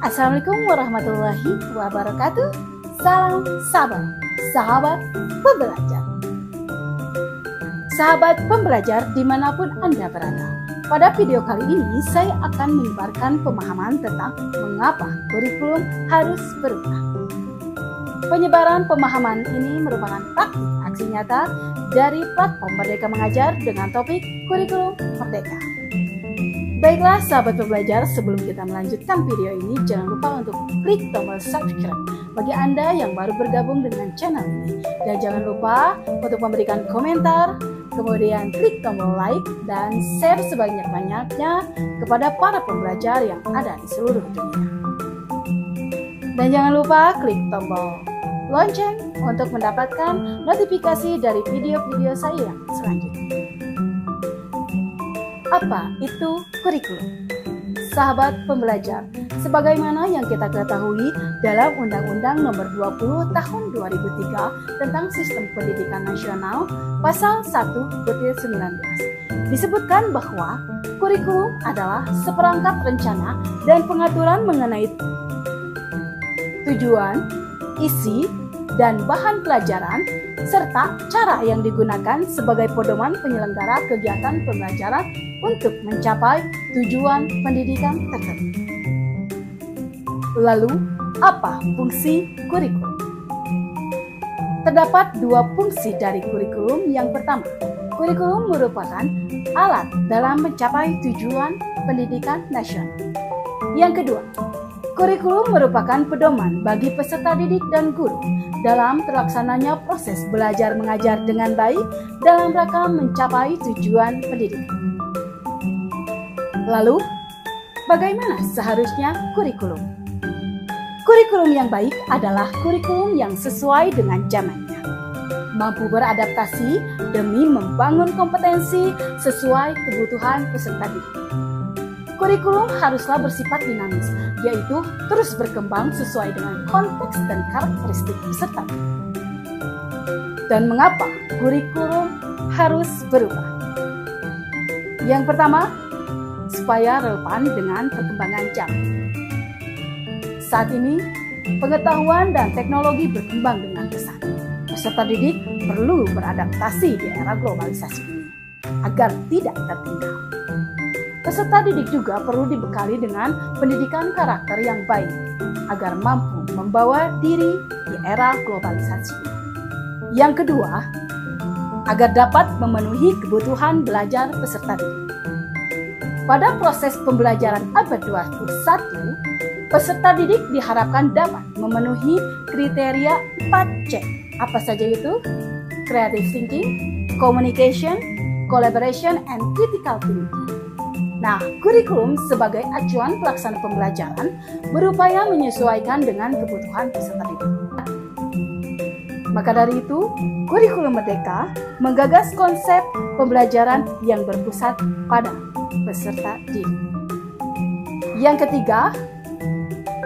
Assalamualaikum warahmatullahi wabarakatuh. Salam sahabat, sahabat pembelajar. Sahabat pembelajar dimanapun Anda berada. Pada video kali ini saya akan menyebarkan pemahaman tentang mengapa kurikulum harus berubah. Penyebaran pemahaman ini merupakan praktik aksi nyata dari platform Merdeka Mengajar dengan topik kurikulum merdeka. Baiklah sahabat pembelajar, sebelum kita melanjutkan video ini, jangan lupa untuk klik tombol subscribe bagi Anda yang baru bergabung dengan channel ini. Dan jangan lupa untuk memberikan komentar, kemudian klik tombol like dan share sebanyak-banyaknya kepada para pembelajar yang ada di seluruh dunia. Dan jangan lupa klik tombol lonceng untuk mendapatkan notifikasi dari video-video saya yang selanjutnya. Apa itu kurikulum? Sahabat pembelajar, sebagaimana yang kita ketahui dalam Undang-Undang Nomor 20 Tahun 2003 tentang Sistem Pendidikan Nasional Pasal 1/19 disebutkan bahwa kurikulum adalah seperangkat rencana dan pengaturan mengenai tujuan, isi, dan bahan pelajaran serta cara yang digunakan sebagai pedoman penyelenggara kegiatan pembelajaran untuk mencapai tujuan pendidikan tertentu. Lalu, apa fungsi kurikulum? Terdapat dua fungsi dari kurikulum. Yang pertama, kurikulum merupakan alat dalam mencapai tujuan pendidikan nasional. Yang kedua, kurikulum merupakan pedoman bagi peserta didik dan guru dalam terlaksananya proses belajar mengajar dengan baik dalam rangka mencapai tujuan pendidikan. Lalu, bagaimana seharusnya kurikulum? Kurikulum yang baik adalah kurikulum yang sesuai dengan zamannya, mampu beradaptasi demi membangun kompetensi sesuai kebutuhan peserta didik. Kurikulum haruslah bersifat dinamis, yaitu terus berkembang sesuai dengan konteks dan karakteristik peserta. Dan mengapa kurikulum harus berubah? Yang pertama, supaya relevan dengan perkembangan zaman. Saat ini, pengetahuan dan teknologi berkembang dengan pesat. Peserta didik perlu beradaptasi di era globalisasi ini agar tidak tertinggal. Peserta didik juga perlu dibekali dengan pendidikan karakter yang baik agar mampu membawa diri di era globalisasi ini. Yang kedua, agar dapat memenuhi kebutuhan belajar peserta didik. Pada proses pembelajaran abad 21, peserta didik diharapkan dapat memenuhi kriteria 4C. Apa saja itu? Creative thinking, communication, collaboration, and critical thinking. Nah, kurikulum sebagai acuan pelaksana pembelajaran berupaya menyesuaikan dengan kebutuhan peserta didik. Maka dari itu, kurikulum merdeka menggagas konsep pembelajaran yang berpusat pada peserta didik. Yang ketiga,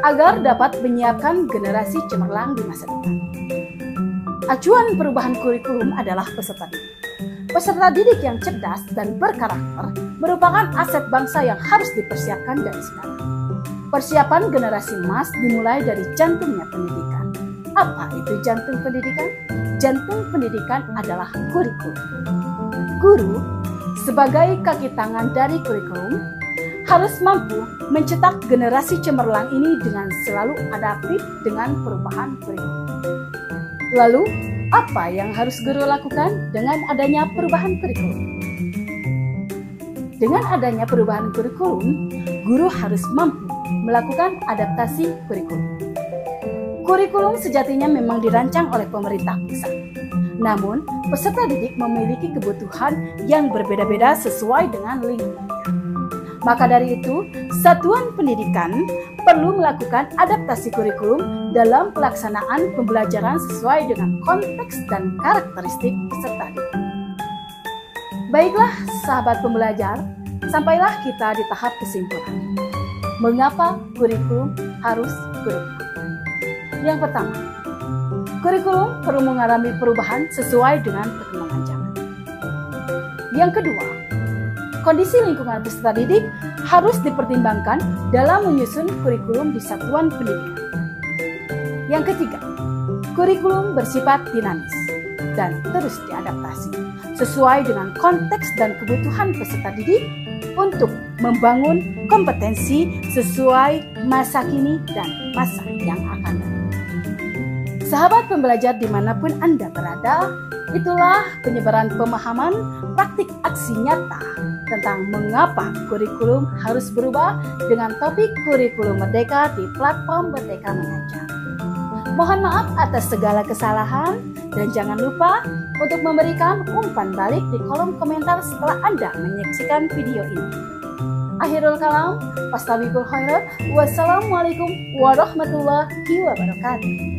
agar dapat menyiapkan generasi cemerlang di masa depan. Acuan perubahan kurikulum adalah peserta didik. Peserta didik yang cerdas dan berkarakter merupakan aset bangsa yang harus dipersiapkan dari sekarang. Persiapan generasi emas dimulai dari jantungnya pendidikan. Apa itu jantung pendidikan? Jantung pendidikan adalah kurikulum. Guru, sebagai kaki tangan dari kurikulum, harus mampu mencetak generasi cemerlang ini dengan selalu adaptif dengan perubahan kurikulum. Lalu, apa yang harus guru lakukan dengan adanya perubahan kurikulum? Dengan adanya perubahan kurikulum, guru harus mampu melakukan adaptasi kurikulum. Kurikulum sejatinya memang dirancang oleh pemerintah pusat. Namun, peserta didik memiliki kebutuhan yang berbeda-beda sesuai dengan lingkungannya. Maka dari itu, satuan pendidikan perlu melakukan adaptasi kurikulum dalam pelaksanaan pembelajaran sesuai dengan konteks dan karakteristik peserta didik. Baiklah, sahabat pembelajar, sampailah kita di tahap kesimpulan. Mengapa kurikulum harus berubah? Yang pertama, kurikulum perlu mengalami perubahan sesuai dengan perkembangan zaman. Yang kedua, kondisi lingkungan peserta didik harus dipertimbangkan dalam menyusun kurikulum di satuan pendidikan. Yang ketiga, kurikulum bersifat dinamis dan terus diadaptasi sesuai dengan konteks dan kebutuhan peserta didik untuk membangun kompetensi sesuai masa kini dan masa yang akan datang. Sahabat pembelajar dimanapun Anda berada, itulah penyebaran pemahaman praktik aksi nyata tentang mengapa kurikulum harus berubah dengan topik kurikulum merdeka di platform Merdeka Mengajar. Mohon maaf atas segala kesalahan dan jangan lupa untuk memberikan umpan balik di kolom komentar setelah Anda menyaksikan video ini. Akhirul kalam, fastabiqul khairat, wassalamualaikum warahmatullahi wabarakatuh.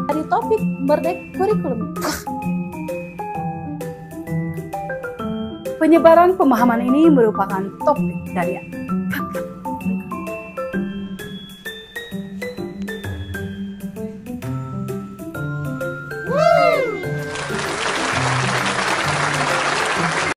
Dari topik Merdeka Kurikulum. Penyebaran pemahaman ini merupakan topik dari